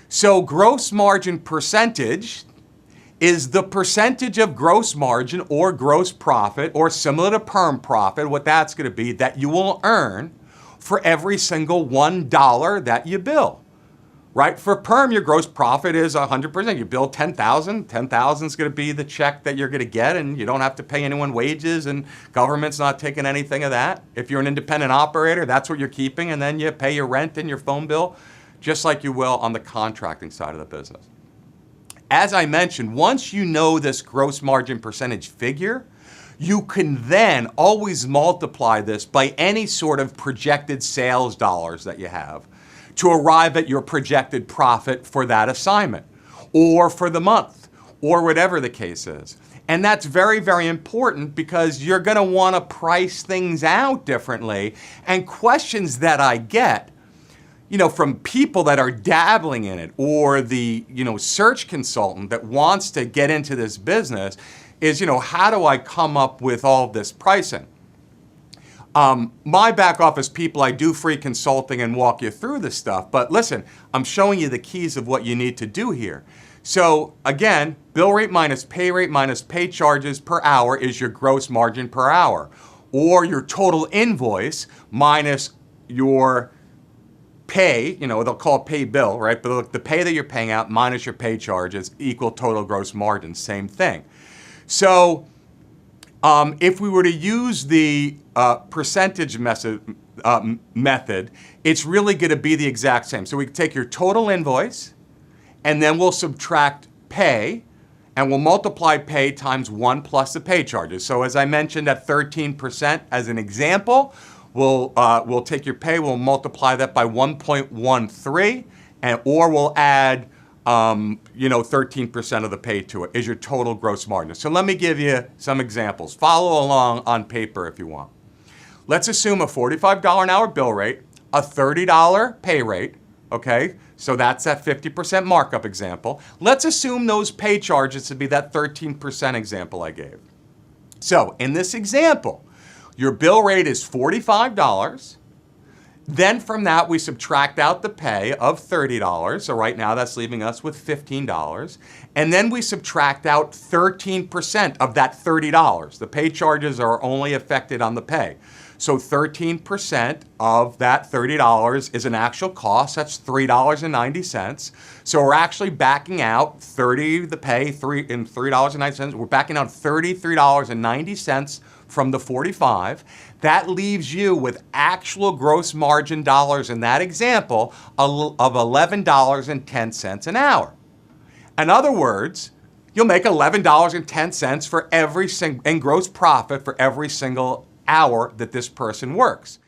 So gross margin percentage is the percentage of gross margin or gross profit, or similar to perm profit, what that's going to be, that you will earn for every single $1 that you bill. Right? For perm, your gross profit is 100%. You bill $10,000. $10,000 is going to be the check that you're going to get, and you don't have to pay anyone wages, and government's not taking anything of that. If you're an independent operator, that's what you're keeping, and then you pay your rent and your phone bill, just like you will on the contracting side of the business. As I mentioned, once you know this gross margin percentage figure, you can then always multiply this by any sort of projected sales dollars that you have to arrive at your projected profit for that assignment, or for the month, or whatever the case is. And that's very, very important, because you're gonna wanna price things out differently. And questions that I get, from people that are dabbling in it, or the, search consultant that wants to get into this business is, how do I come up with all this pricing? My back office people, I do free consulting and walk you through this stuff. But listen, I'm showing you the keys of what you need to do here. So again, bill rate minus pay charges per hour is your gross margin per hour. Or your total invoice minus your pay, they'll call it pay bill, right? But look, the pay that you're paying out minus your pay charges equal total gross margin, same thing. So if we were to use the percentage method, it's really going to be the exact same. So we can take your total invoice, and then we'll subtract pay, and we'll multiply pay times 1 plus the pay charges. So as I mentioned, at 13% as an example, we'll take your pay, we'll multiply that by 1.13, or we'll add 13% of the pay to it is your total gross margin. So let me give you some examples. Follow along on paper if you want. Let's assume a $45 an hour bill rate, a $30 pay rate, okay? So that's that 50% markup example. Let's assume those pay charges to be that 13% example I gave. So in this example, your bill rate is $45. Then from that, we subtract out the pay of $30. So right now, that's leaving us with $15. And then we subtract out 13% of that $30. The pay charges are only affected on the pay. So 13% of that $30 is an actual cost. That's $3.90. So we're actually backing out the pay, $3.90. We're backing out $33.90 from the 45. That leaves you with actual gross margin dollars in that example of $11.10 an hour. In other words, you'll make $11.10 for in gross profit for every single hour that this person works.